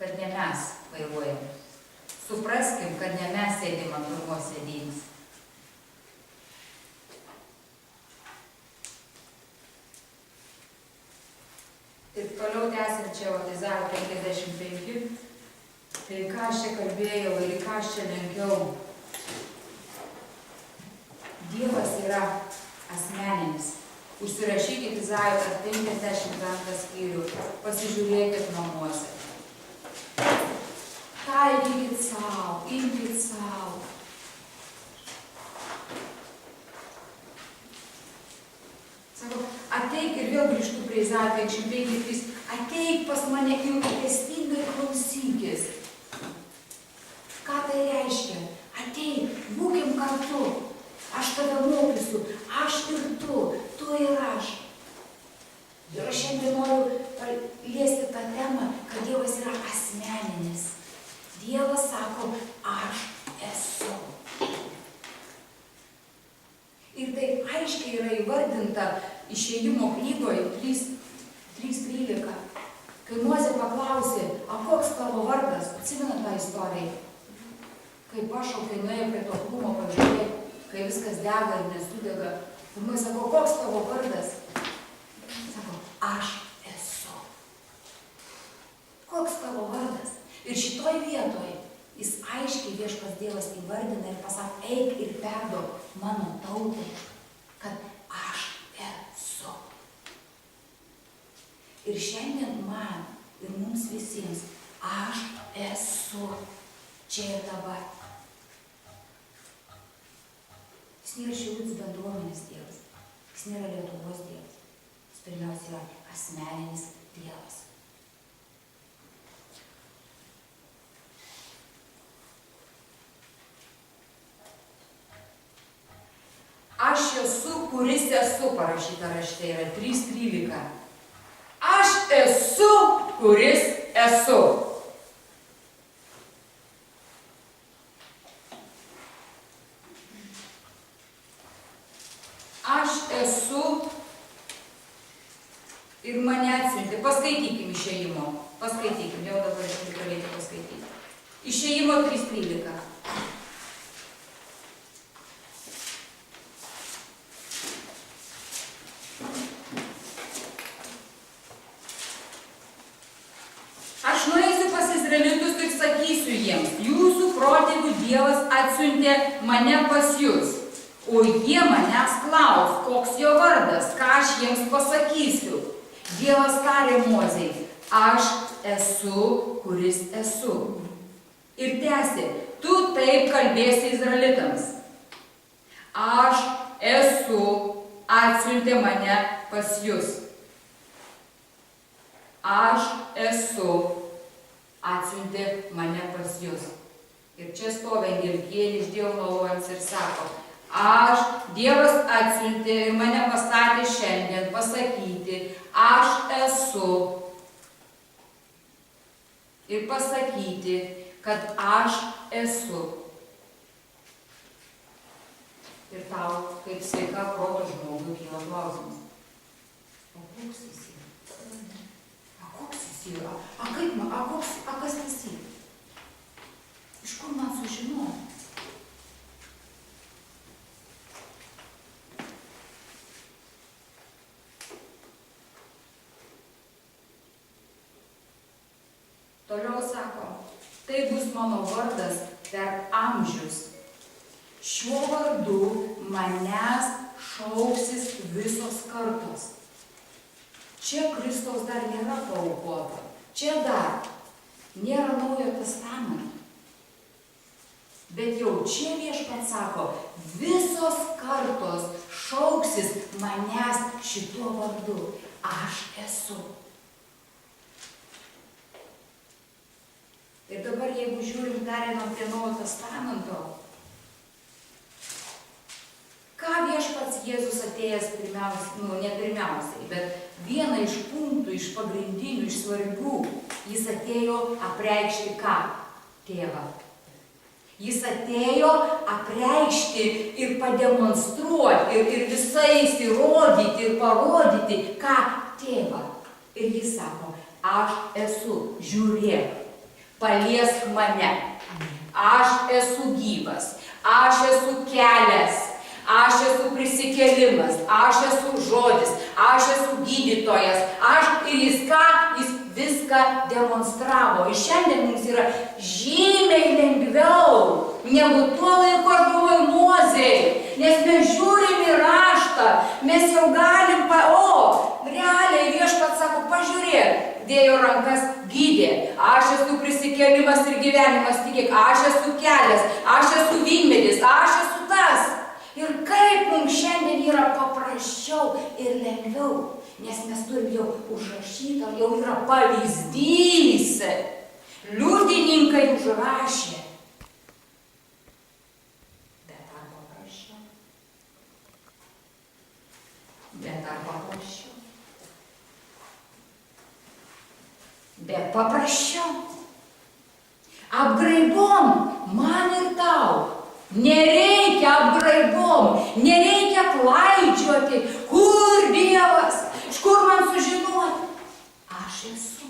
kad ne mes vairuojam. Supraskim, kad ne mes sėdim ant pirmos sėdynės. Ir toliau tęsim čia Izajo 55. Tai ką aš čia kalbėjau ir ką aš čia lenkiau. Dievas yra asmeninis. Užsirašykit Izajo 52 skyrių. Pasižiūrėkit namuose. Taikykit savo, imkit savo. Sako, ateik ir vėl grįžtu prie Izajo 55. Ateik pas mane ir rūpestingai klausykis. Ką tai reiškia? Ateik, būkim kartu. Aš tave mokysiu, aš ir tu ir aš. Ir aš šiandien noriu paliesti tą temą, kad Dievas yra asmeninis. Dievas sako, aš esu. Ir tai aiškiai yra įvardinta Išėjimo knygoje 3:13. Kai Mozė paklausė, o koks tavo vardas, atsimenat tą istoriją? Kai pašaukė, nuėjo prie to krūmo pažiūrėti, kai viskas dega ir nesudega. Ir Mozė sako, koks tavo vardas? Sako, aš esu. Koks tavo vardas? Ir šitoj vietoj jis aiškiai Viešpats Dievas įvardina ir pasako, eik ir perduok mano tautai, kad aš esu. Ir šiandien man ir mums visiems aš esu čia ir dabar. Jis nėra Šiaulių bendruomenės Dievas, jis nėra Lietuvos Dievas, jis pirmiausia yra asmeninis Dievas. Aš esu, kuris esu, parašyta rašte yra 3:13. Aš esu, kuris esu. Aš esu ir mane atsiuntė. Paskaitykim Išėjimo. Paskaitykim, jau dabar galėtų paskaityti. Išėjimo 3:13. Aš nueisiu pas izraelitus ir sakysiu jiems, jūsų protėvių Dievas atsiuntė mane pas jūs. O jie manęs klaus, koks jo vardas, ką aš jiems pasakysiu. Dievas tarė Mozei, aš esu, kuris esu. Ir tęsė, tu taip kalbėsi izraelitams. Aš esu, atsiuntė mane pas jūs. Aš esu, atsiuntė mane pas jūs. Ir čia stovi angelkėlė iš Dievo malonės ir sako, aš, Dievas atsiuntė ir mane pastatė šiandien pasakyti, aš esu. Ir pasakyti, kad aš esu. Ir tau, kaip sveika proto žmogui, kyla klausimas. O koks jis yra? Koks jis yra? Kas jis yra? Iš kur man sužinoti? Toliau sako, tai bus mano vardas per amžius. Šiuo vardu manęs šauksis visos kartos. Čia Kristaus dar nėra paaukota. Čia dar nėra Naujojo testamento. Bet jau čia Viešpats sako, visos kartos šauksis manęs šituo vardu. Aš esu. Ir dabar, jeigu žiūrim, pereinam prie Naujojo testamento, ką Viešpats Jėzus atėjęs ne pirmiausiai, bet vieną iš punktų, iš pagrindinių, iš svarbių, jis atėjo apreikšti ką? Tėvą. Jis atėjo apreikšti ir pademonstruoti, ir visais įrodyti, ir parodyti, ką? Tėvą. Ir jis sako, aš esu, žiūrėk. Paliesk mane. Aš esu gyvas, aš esu kelias, aš esu prisikėlimas, aš esu žodis, aš esu gydytojas, ir jis viską demonstravo. Ir šiandien mums yra žymiai lengviau negu tuo laiku aš buvau Mozei, nes mes žiūrim į raštą, mes jau galim, realiai viešpats sako, pažiūrėk, dėjo rankas, gydė, aš esu prisikėlimas ir gyvenimas, tikėk, aš esu kelias, aš esu vynmedis, aš esu tas. Ir kaip mums šiandien yra paprasčiau ir lengviau, nes mes turim jau užrašytą, jau yra pavyzdys. Liudininkai užrašė. Bet ar paprasčiau? Bet paprasčiau. Apgraibom man ir tau. Nereikia apgraibom, nereikia klaidžioti, kur Dievas, iš kur man sužinoti. Aš esu.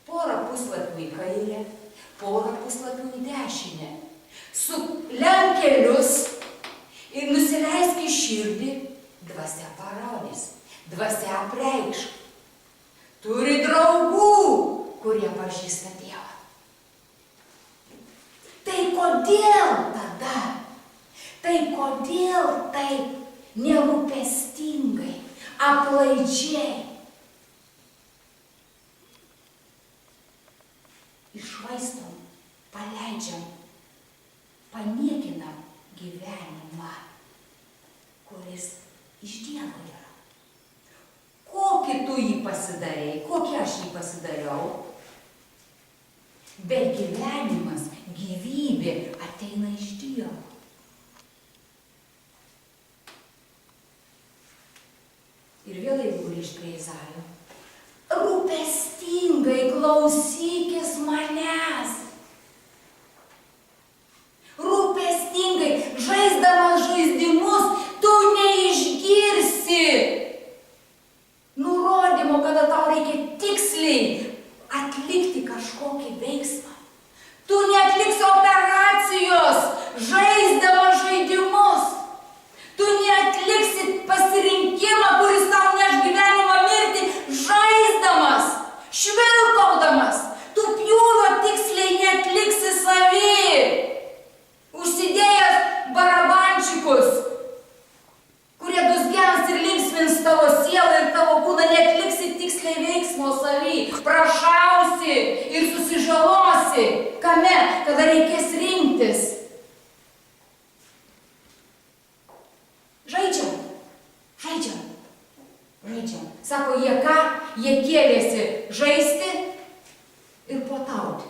Porą puslapių į kairę, porą puslapių į dešinę. Sulenk kelius ir nusileisk į širdį, dvasia parodys, dvasia apreikš. Turi draugų, kurie pažįsta Dievą. Tai kodėl tada? Tai kodėl taip nerūpestingai, aplaidžiai iššvaistom, paleidžiam, paniekinam gyvenimą, kuris iš Dievo yra? Kokį tu jį pasidarei, kokį aš jį pasidariau? Bet gyvenimas, gyvybė ateina iš Dievo. Ir vėl jeigu grįžt prie Izaijo. Rūpestingai klausykis manęs. Rūpestingai, žaisdamas žaidimus, tu neišgirsi nurodymo, kada tau reikia tiksliai atlikti kažkokį veiksmą. Tu neatliksi operacijos, žaisdamas žaidimus. Tu neatliksi pasirinkimą, kuris tau neš gyvenimo mirtį, žaisdamas, švilpaudamas. Tu pjūvio tiksliai neatliksi savį. Užsidėjęs barabančikus, kurie dusgens ir linksmins tavo sielą ir tavo kūną, neatliksi tiksliai veiksmo savį. Prašausi ir susižalosi. Kame? Kada reikės rinktis. Žaidžiam. Sako, jie ką? Jie kėlėsi žaisti ir puotauti.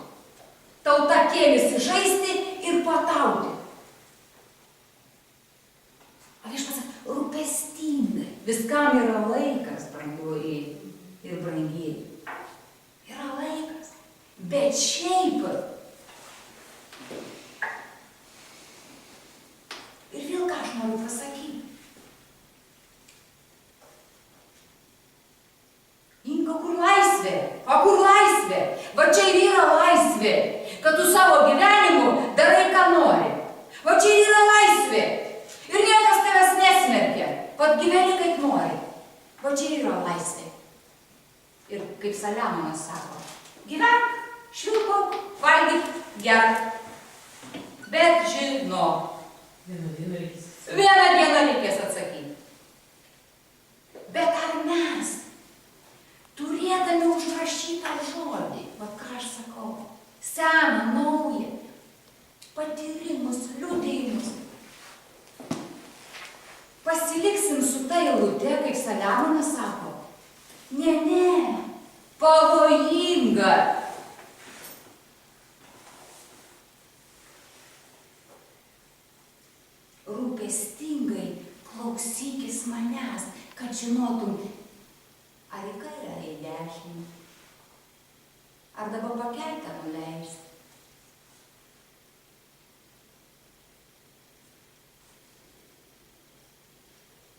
Tauta kėlėsi žaisti ir puotauti. O viešpats sako, rūpestingai. Viskam yra laikas, brangioji ir brangieji. Yra laikas. Bet šiaip. Ir vėl ką aš noriu pasakyti. Inga, kur laisvė? O kur laisvė? Va čia ir yra laisvė, kad tu savo gyvenimu darai, ką nori. Va čia ir yra laisvė. Ir niekas tavęs nesmerkia. Pat gyveni kaip nori. Va čia ir yra laisvė. Ir kaip Saliamonas sako, gyvenk, švilpauk, valgyk, gerk. Bet žinok. Vieną dieną reikės atsakyti. Bet ar mes, turėdami užrašytą žodį, va ką aš sakau, seną, naują, patyrimus, liudijimus, pasiliksim su ta eilute, kaip Saliamonas sako, ne, pavojinga. Rūpestingai klausykis manęs, kad žinotum, ar į kairę, ar į dešinę, ar dabar pakeltą nuleisti.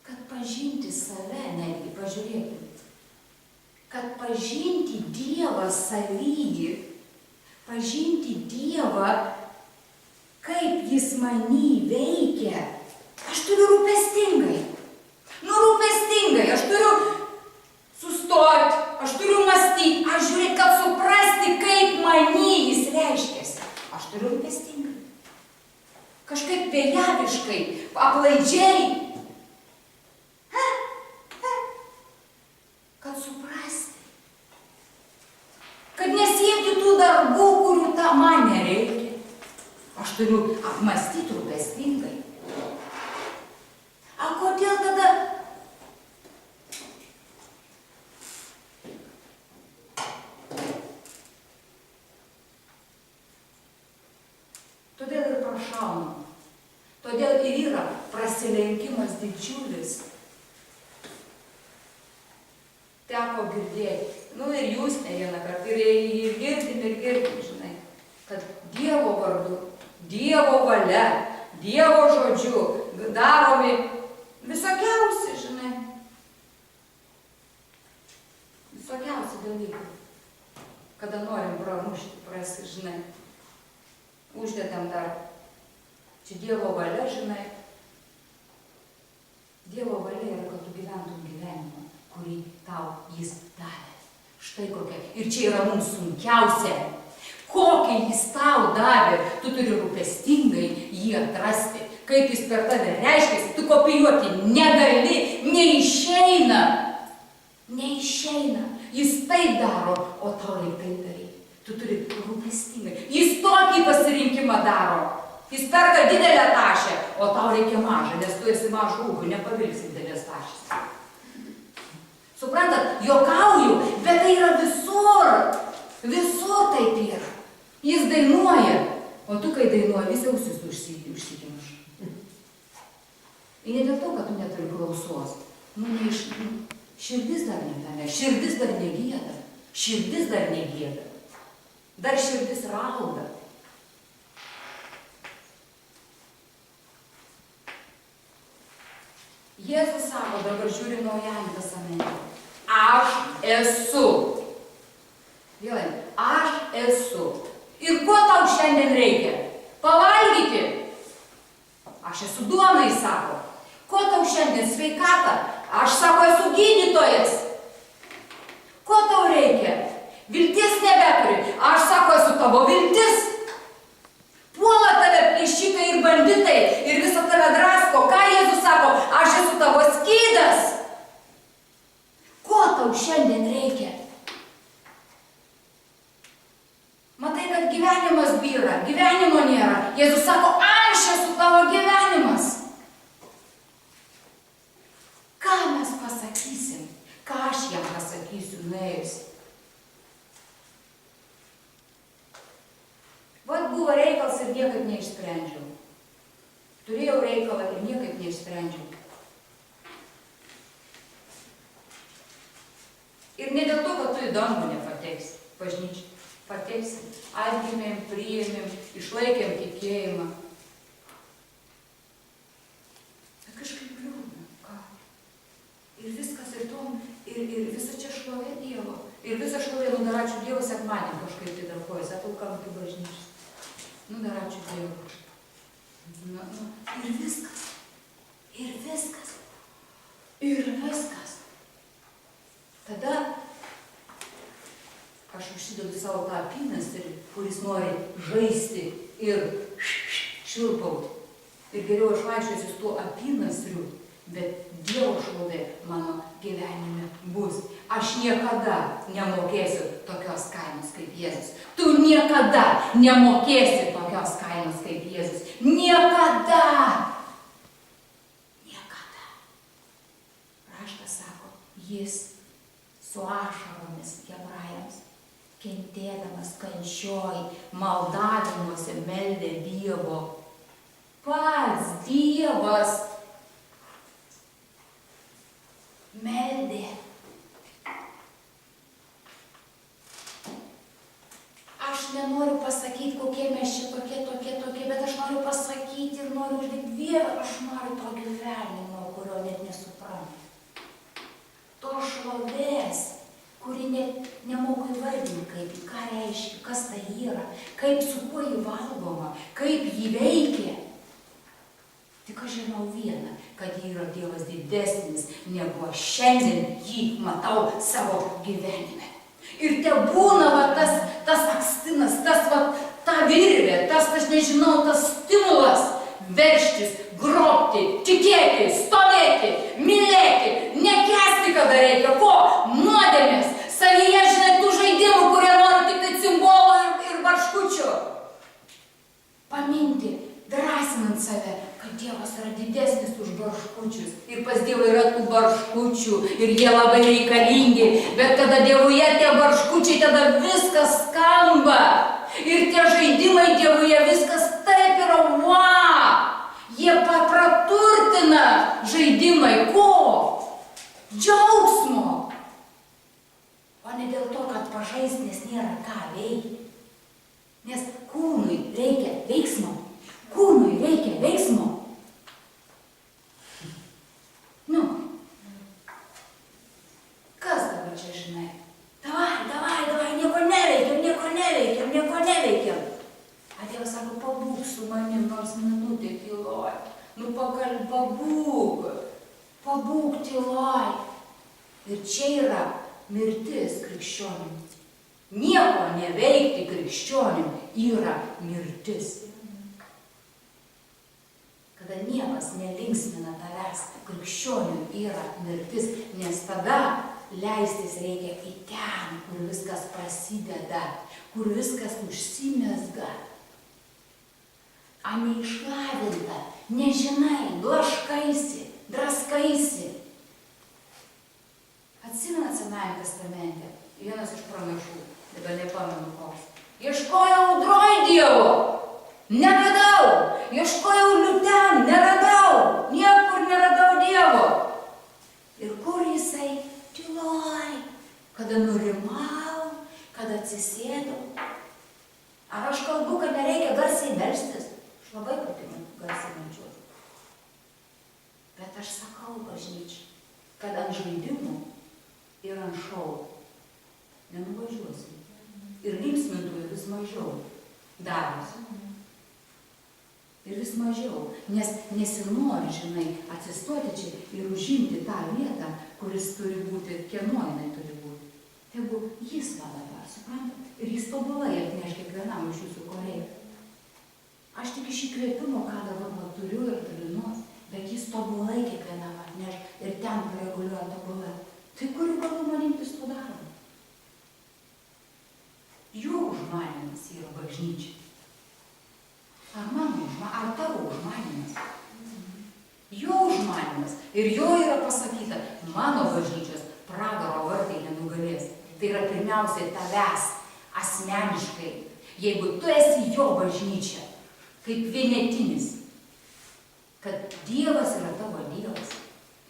Kad pažinti save, netgi pažiūrėkim, kad pažinti Dievą savyje, pažinti Dievą, kaip Jis manį veikia, aš turiu rūpestingai. Rūpestingai, aš turiu sustoti, aš turiu mąstyti, aš žiūrėti, kad suprasti, kaip manį Jis reiškiasi. Aš turiu rūpestingai. Kažkaip vėjaviškai, aplaidžiai. Kad suprasti. Kad nesiekti tų darbų, kurių man nereikia. Aš turiu apmąstyti rūpestingai. A kodėl tada? Todėl ir prašaunu. Todėl ir yra prasilenkimas didžiulis. Teko girdėti. Ir jūs ne vieną kartą. Ir girdim, žinai, kad Dievo vardu, Dievo valia, Dievo žodžiu daromi visokiausi, žinai. Visokiausi dalykai. Kada norim pramušti, žinai. Uždedam dar. Čia Dievo valia, žinai. Dievo valia yra, kad tu gyventum gyvenimą, kurį tau Jis davė. Štai kokia. Ir čia yra mums sunkiausia. Kokį Jis tau davė, tu turi rūpestingai jį atrasti. Kaip Jis per tave reiškiasi, tu kopijuoti negali, neišeina. Neišeina. Jis taip daro, o tau reikia taip daryti. Tu turi rūpestingai. Jis tokį pasirinkimą daro. Jis perka didelę tašę, o tau reikia mažą, nes tu esi mažų ūgių, nepavilksi didelės tašės. Suprantat, juokauju, bet tai yra visur. Visur taip yra. Jis dainuoja, o tu, kai dainuoji, visi ausis užsikimš. Ir ne dėl to, kad tu neturi klausos. Širdis dar netame, širdis dar negėda. Širdis dar negėda. Dar širdis rauda. Jėzus sako, dabar žiūri Naujajame Testamente. Aš esu. Vėlai, aš esu. Ir ko tau šiandien reikia? Pavalgyti. Aš esu duona, jis sako. Ko tau šiandien? Sveikata. Aš sako, esu gydytojas. Ko tau reikia? Vilties nebeturi. Aš sako, esu tavo viltis. Puola tave plėšikai ir banditai ir visą tave drasko. Ką Jėzus sako? Aš esu tavo skydas. Ko tau šiandien reikia? Matai, kad gyvenimas byra, gyvenimo nėra. Jėzus sako, aš esu tavo gyvenimas. Ką mes pasakysim? Ką aš jam pasakysiu nuėjus? Vat buvo reikalas ir niekaip neišsprendžiau. Turėjau reikalą ir niekaip neišsprendžiau. Ir ne dėl to, kad tu į dangų nepateksi, bažnyčiai. Pateksim, atgimėm, priėmėm, išlaikėm tikėjimą. Kažkaip liūdna, ką? Ir viskas ir tom, ir visa čia šlovė Dievo. Ir visa šlovė, dar ačiū Dievo, sekmadienį kažkaip tai darbuojas, atulkam tai bažnyčias. Dar ačiū Dievo. Ir viskas. Ir viskas. Ir viskas. Tada aš užsidedu savo tą apynasrį, kuris nori žaisti ir švilpauti. Ir geriau aš vaikščiosiu su tuo apynasriu, bet Dievo šlovė mano gyvenime bus. Aš niekada nemokėsiu tokios kainos kaip Jėzus. Tu niekada nemokėsi tokios kainos kaip Jėzus. Niekada. Niekada. Raštas sako, Jis su ašaromis hebrajams, kentėdamas kančioj, maldavimuose meldė Dievo. Pats Dievas meldė. Aš nenoriu pasakyti, kokie mes čia tokie, bet aš noriu pasakyti ir noriu uždėti Dievą, aš noriu to gyvenimo, kurio net nesuprantu. To šlovės, kuri net nemoka įvardinti, ką reiškia, kas tai yra, kaip su kuo jį valgoma, kaip jį veikia. Tik aš žinau vieną, kad yra Dievas didesnis, negu aš šiandien jį matau savo gyvenime. Ir te būna va, tas akstinas, ta virvė, aš nežinau, tas stimulas veržtis, grobti, tikėti, stovėti, mylėti, nekęsti, kada reikia, ko? Nuodėmės, savyje, žinai, tų žaidimų, kurie nori tik tai cimbolų ir barškučių. Paminti, drąsinant save, kad Dievas yra didesnis už barškučius. Ir pas Dievą yra tų barškučių ir jie labai reikalingi. Bet kada Dievuje tie barškučiai, tada viskas skamba. Ir tie žaidimai Dievuje, viskas taip yra, jie praturtina žaidimai. Ko? Džiaugsmo. O ne dėl to, kad pažaist, nes nėra ką veikti. Nes kūnui reikia veiksmo. Kūnui reikia veiksmo. Kas dabar čia žinai? Davai, nieko neveikiam. A Dievas sako, pabūk su manim nors minutė tyloj. Pabūk tyloj. Ir čia yra mirtis krikščionim. Nieko neveikti krikščionim yra mirtis. Kada niekas nelinksmina tavęs, krikščionių yra mirtis, nes tada leistis reikia į ten, kur viskas prasideda, kur viskas užsimezga. A neišlavinta, nežinai, blaškaisi, draskaisi. Atsimena Senajame testamente, vienas iš pranašų, dabar nepamenu koks. Ieškojau audroj Dievo. Neradau, ieškojau liūten, neradau, niekur neradau Dievo. Ir kur jisai? Tyloj, kada nurimau, kada atsisėdau. Ar aš kalbu, kad nereikia garsiai melstis? Aš labai patinu garsiai melčiuosi. Bet aš sakau bažnyčiai, kad ant žaidimų ir ant šou nenuvažiuosi. Ir linksmintojų vis mažiau darosi. Ir vis mažiau, nes nesinori, žinai, atsistoti čia ir užimti tą vietą, kuris turi būti, kieno jinai turi būti. Tegu jis va dabar, suprantat? Ir jis tobulai atneš kiekvienam iš jūsų ko reikia. Aš tik iš įkvėpimo, ką dabar turiu ir dalinuos, bet jis tobulai kiekvienam atneš ir ten pareguliuoja tobulai. Tai kurių galų man imtis to darbo? Jo užmanymas yra bažnyčia. Ar mano užmanymas, ar tavo užmanymas? Jo užmanymas. Ir jo yra pasakyta, mano bažnyčios pragaro vartai nenugalės. Tai yra pirmiausiai tavęs, asmeniškai. Jeigu tu esi jo bažnyčia, kaip vienetinis, kad Dievas yra tavo Dievas.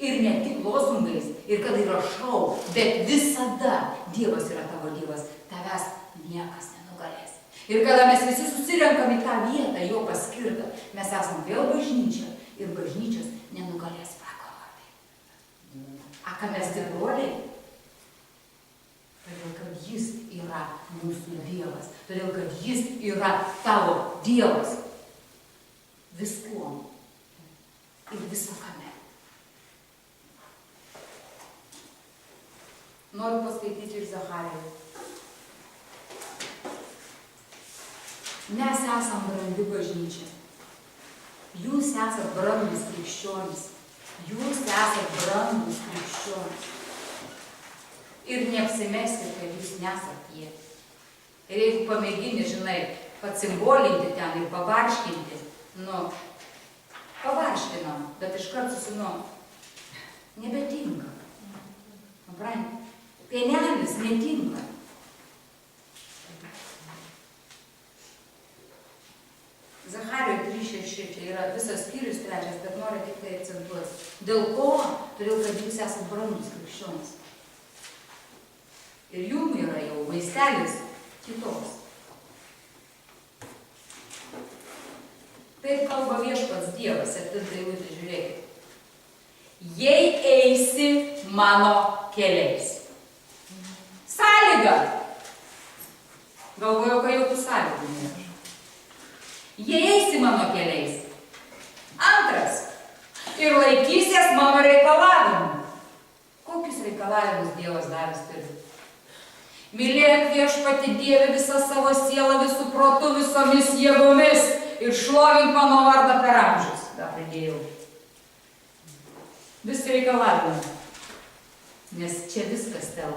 Ir ne tik lozungais, ir kad yra šou, bet visada Dievas yra tavo Dievas. Tavęs niekas nenugalės. Ir kada mes visi susirenkam į tą vietą, jo paskirtą, mes esam vėl bažnyčia ir bažnyčios nenugalės pragaro vartai. A ką mes tik broliai? Todėl, kad jis yra mūsų Dievas. Todėl, kad jis yra tavo Dievas. Viskuo ir visokame. Noriu paskaityti iš Zacharijos. Mes esam brandi bažnyčia. Jūs esat brandus krikščionys. Jūs esat brandus krikščionys. Ir neapsimeskit, kad jūs nesat jie. Ir jeigu pamėgini, žinai, pacimbolinti ten ir pavarškinti, pavarškinam, bet iškart susinom, nebetinka. Pienelis netinka. Zacharijo 3:6, čia yra visas skyrius 3, bet noriu tik tai akcentuoti. Dėl ko? Todėl, kad jūs esate brandus krikščionis. Ir jum yra jau vaistelis kitoks. Taip kalba viešpats Dievas, 7 eilutė, žiūrėkit. Jei eisi mano keliais. Sąlyga. Galvoju, kad jokių sąlygų nėra. Jie eisi mano keliais. Antras. Ir laikysies mano reikalavimų. Kokius reikalavimus Dievas davęs turi? Mylėk Viešpatį Dievą visą savo sielą, visų protų, visomis jėgomis ir šlovink mano vardą per amžius. Dar pridėjau. Visi reikalavimai. Nes čia viskas tau.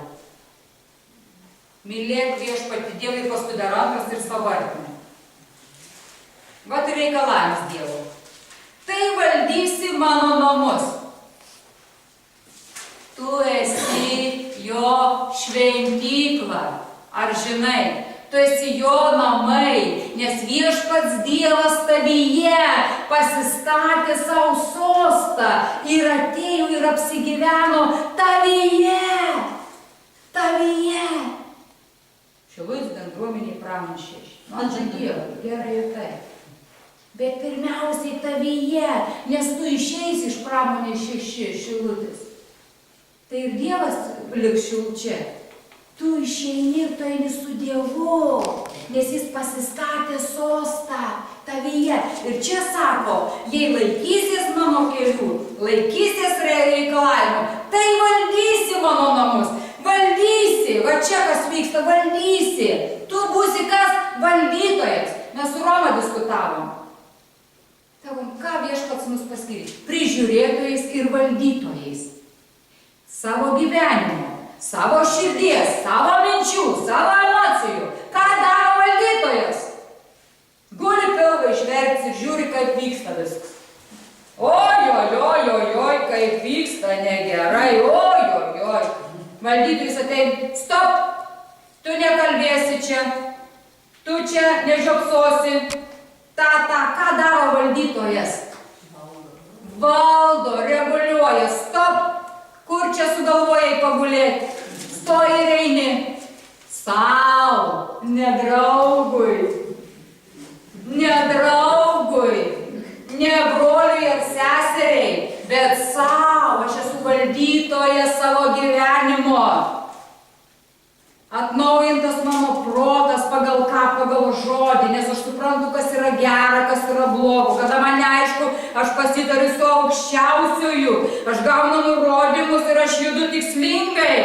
Mylėk Viešpatį Dievą ir paskui dar antras ir savo artimą. Vat ir reikalavimas Dievo. Tai valdysi mano namus. Tu esi jo šventykla. Ar žinai? Tu esi jo namai, nes Viešpats Dievas tavyje pasistatė savo sostą ir atėjo ir apsigyveno tavyje. Tavyje. Šiaulių bendruomeniai pramanšiai. Man čia Dievas, gerai ir tai. Bet pirmiausiai tavyje, nes tu išeisi iš pramonės 6 Šilutės. Tai ir Dievas liks čia. Tu išeini ir tu eini su Dievu, nes jis pasistatė sostą tavyje. Ir čia sako, jei laikysies mano kelių, laikysies reikalavimų, tai valdysi mano namus. Valdysi, va čia kas vyksta, valdysi. Tu būsi kas? Valdytojas. Mes su Roma diskutavom. Sakom, ką Viešpats mus paskyrė? Prižiūrėtojais ir valdytojais. Savo gyvenimo, savo širdies, savo minčių, savo emocijų. Ką daro valdytojas? Guli pilvą išverksi ir žiūri, kaip vyksta viskas. Oi, kaip vyksta negerai, oi. Valdytojas ateina, stop, tu nekalbėsi čia, tu čia nežiopsosi. Ką daro valdytojas? Valdo, reguliuoja, stop, kur čia sugalvojai pagulėti? Stoji ir eini. Sau, ne draugui, ne broliui ar seseriai, bet sau, aš esu valdytoja savo gyvenimo. Atnaujintas mano protas pagal ką, pagal žodį, nes aš suprantu, kas yra gera, kas yra blogo. Kada man neaišku, aš pasitariu su aukščiausiuoju, aš gaunu nurodymus ir aš judu tikslingai,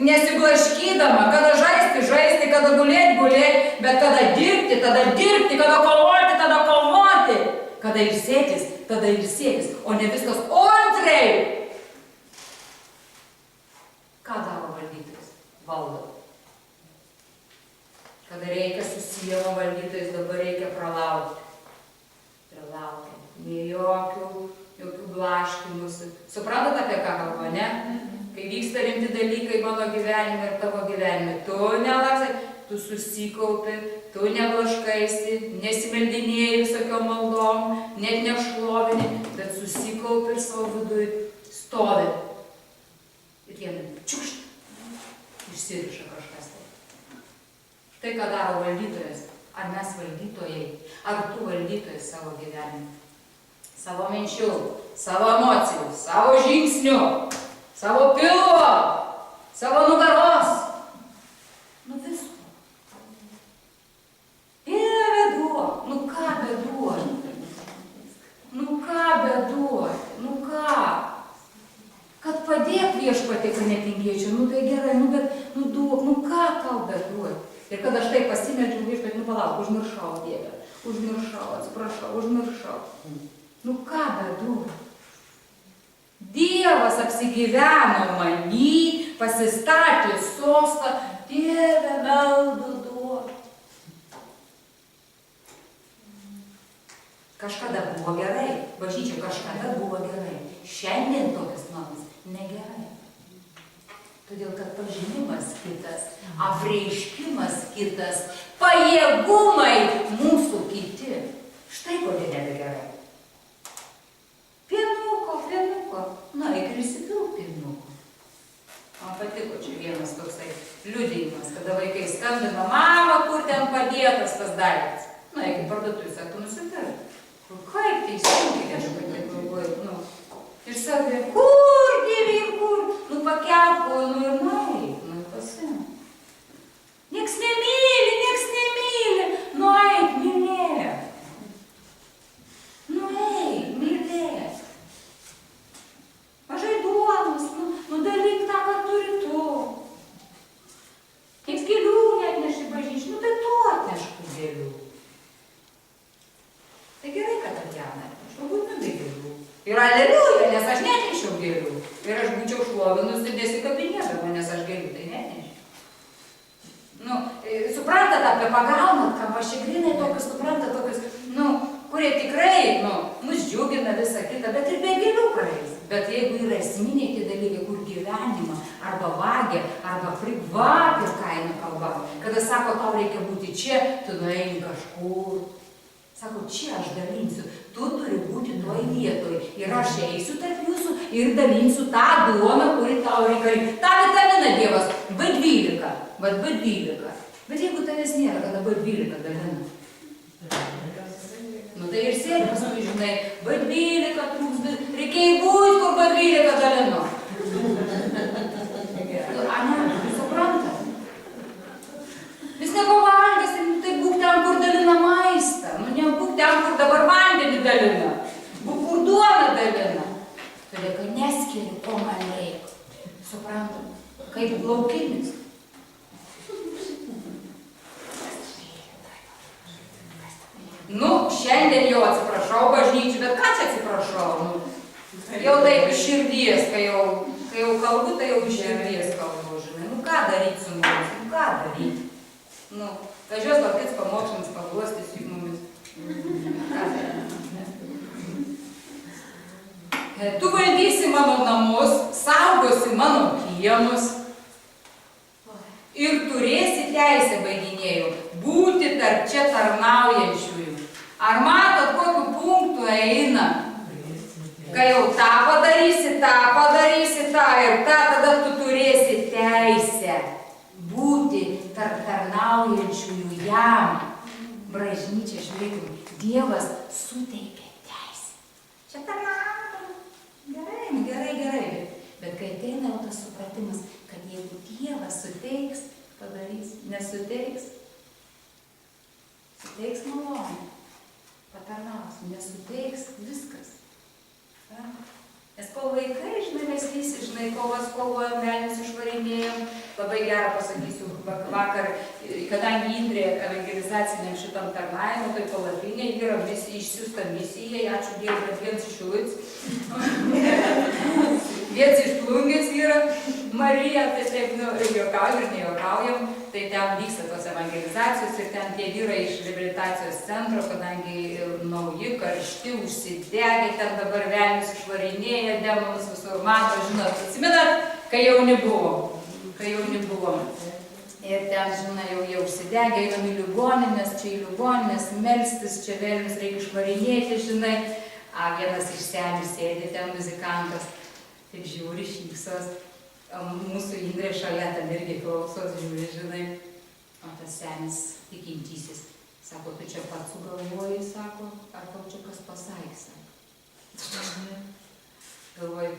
nesiblaškydama, kada žaisti, kada gulėti, bet kada dirbti, kada kovoti, kada ilsėtis, o ne viskas antrei. Ką daro valdytojas? Valdo. Kada reikia su siela valdytojais, dabar reikia pralaukti. Nei jokių blaškimusi. Suprantat, apie ką kalba, ne? Kai vyksta rimti dalykai mano gyvenime ir tavo gyvenime, tu nelaksai, tu susikaupi, tu neblaškaisi, nesimeldinėjai visokiom maldom, net nešlovini, bet susikaupi ir savo vidui stovi. Ir jie čiukšt, išsiriša kažkas tai. Tai, ką daro valdytojas, ar mes valdytojai, ar tu valdytojas savo gyvenime, savo minčių, savo emocijų, savo žingsnių, savo pilvo, savo nugaros, nu visko. Dieve duok, nu ką beduoti, kad padėk Viešpatie, kad netingėčiau, nu tai gerai, nu bet, nu duok, nu ką tau beduoti. Ir kad aš tai pasimeldžiu, Viešpatie, nu palauk, užmiršau, Dieve, užmiršau. Nu ką beduoti. Dievas apsigyveno many, pasistatė sostą, Dieve, meldu duok. Kažkada buvo gerai, bažnyčia kažkada buvo gerai. Šiandien tokias malas negerai. Todėl, kad pažinimas kitas, apreiškimas kitas, pajėgumai mūsų kiti. Štai kodėl nebegerai. Pienuko, na, ir prisipilk pienuko. Man patiko čia vienas toksai liudijimas, kada vaikai skambino, mama, kur ten padėtas tas daiktas. Na, iki parduotuvė, sako, nusipirk. Kaip teisingai, aš galvoju, nu. Ir sakė, kur, Dieve, kur? Nu, pakelk, nu ir naik, nu ir pasim. Nieks nemyli, nieks nemyli. Nu eik, mylėk. Nu eik, mylėk. Mažai duonos, nu dalyk tą, ką turi tu. Nieks gėlių neatneši bažnyčiai, nu tai tu atnešk tų gėlių. Tai gerai, kad Tatjana atneš, o būtinai gėlių. Ir aleliuja, nes aš neatnešiau gėlių. Ir aš būčiau šlovinusi nesikabinėdama, nes aš gėlių tai neatnešiau. Nu, suprantat, apie pagaunat, kam pašigrinai tokius, suprantat, tokius, nu, kurie tikrai, nu, mus džiugina visą kitą, bet ir be gėlių praeis. Bet jeigu yra esminiai tie dalykai, kur gyvenimą arba vagia, arba privap ir kainų kalba, kada sako, tau reikia būti čia, tu nueini kažkur. Sako, čia aš dalinsiu, tu turi būti toj vietoj. Ir aš eisiu tarp jūsų ir dalinsiu tą duoną, kuri tau reikalinga. Ta vitaminą Dievas, B12, vat B12. Bet jeigu tavęs nėra, kada B12 dalina. Nu tai ir sėdi paskui, žinai, B12 trūks, reikėjo būt, kur B12 dalino. Ane, jūs suprantat? Vis nepavalgęs, tai būk ten, kur dalina maistą. Nu nebūk ten, kur dabar vandenį dalina. Būk, kur duoną dalina. Todėl, kad neskiri, ko man reikia. Suprantat? Kaip laukinis. Nu, šiandien jau atsiprašau bažnyčių, bet ką čia atsiprašau? Nu, jau taip iš širdies, kai jau kalbu, tai jau iš širdies kalbu, žinai. Nu, ką daryti su mumis? Nu, ką daryti? Nu, važiuos tokiais pamokslams paguostis juk mumis. Tu valdysi mano namus, saugosi mano kiemus ir turėsi teisę, baiginėjau, būti tarp čia tarnaujančiųjų. Ar matot, kokiu punktu eina? Kai jau tą padarysi, tą ir tą, tada tu turėsi teisę būti tarp tarnaujančiųjų jam. Bažnyčia, žiūrėkim, Dievas suteikia teisę. Čia tarnauja. Gerai. Bet kai ateina jau tas supratimas, kad jeigu Dievas suteiks, padarys, nesuteiks, suteiks malonę, patarnaus, nesuteiks, viskas. Nes kol vaikai, žinai, mes visi, žinai, kovas kovojam, velnius išvarinėjom, labai gerą pasakysiu, vakar, kadangi Indrė evangelizaciniam šitam tarnavimui, tai palapinė yra išsiųsta misijai, ačiū Dievui, bet viens iš Šilutės, viens iš Plungės yra Marija, tai taip, nu, juokaujam ir nejuokaujam, tai ten vyksta tos evangelizacijos ir ten tie vyrai iš reabilitacijos centro, kadangi nauji, karšti, užsidegė, ten dabar velnius išvarinėja, demonus visur mato, žinot, atsimenat, kai jauni buvom. Ir ten, žinai, jau užsidegė, einam į ligoninės, čia į ligoninės, melstis, čia velnius reikia išvarinėti, žinai. Vienas iš senių sėdi ten muzikantas, taip žiūri, šypsos. Mūsų Indrė šalia ten irgi klausos, žiūri, žinai. O tas senis tikintysis, sako, tu čia pats sugalvoji, sako, ar tau čia kas pasakė, sako. Galvoju,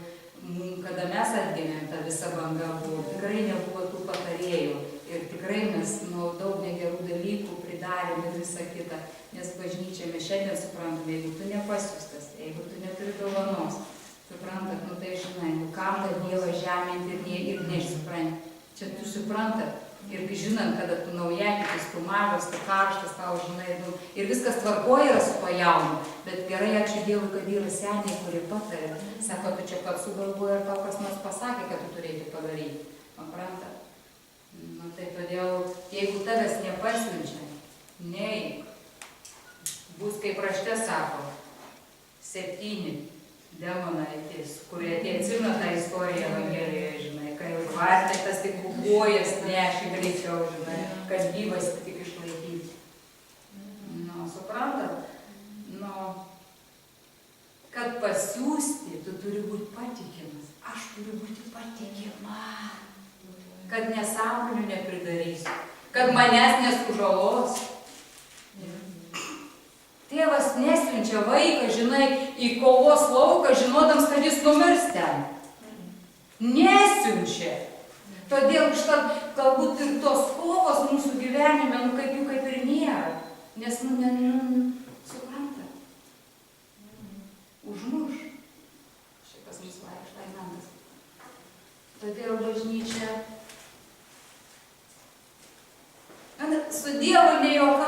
kada mes atgimėm, ta visa banga buvo, tikrai nebuvo tų patarėjų. Ir tikrai mes daug negerų dalykų pridarėm ir visą kitą. Nes bažnyčia mes šiandien suprantame, jeigu tu nepasiustas, jeigu tu neturi dovanos, suprantat, nu tai žinai, kam tą Dievą žeminti ir neišsupranti. Čia tu suprantat ir žinant, kada tu naujakis, tu mažas, tu karštas, tau žinai, ir viskas tvarkoja yra su to jaunu. Bet gerai, ačiū Dievui, kad yra seniai, kurie patarė. Sako, tu čia pats sugalvoji ir tau kas nors pasakė, kad tu turėti padaryti. Suprantat? Nu tai todėl, jeigu tavęs nepasiunčia, neik. Bus kaip rašte sako, 7 demonai ateis, kurie atsimena tą istoriją Evangelijoje, žinai, kai jau vartėtas tik bubuojas neši greičiau, žinai, kad gyvas tik išlaikyti. Nu, suprantat? Nu, kad pasiųsti, tu turi būti patikimas. Aš turiu būti patikima. Kad nesąmonių nepridarysiu, kad manęs nesužalos. Tėvas nesiunčia vaiką, žinai, į kovos lauką, žinodams, kad jis numirs ten. Nesiunčia. Todėl štai galbūt ir tos kovos mūsų gyvenime, kaip jų kaip ir nėra. Nes, supranta, užmuš. Šitas mūsų vaikšto Aimandas. Todėl bažnyčia su Dievu nejuokauja.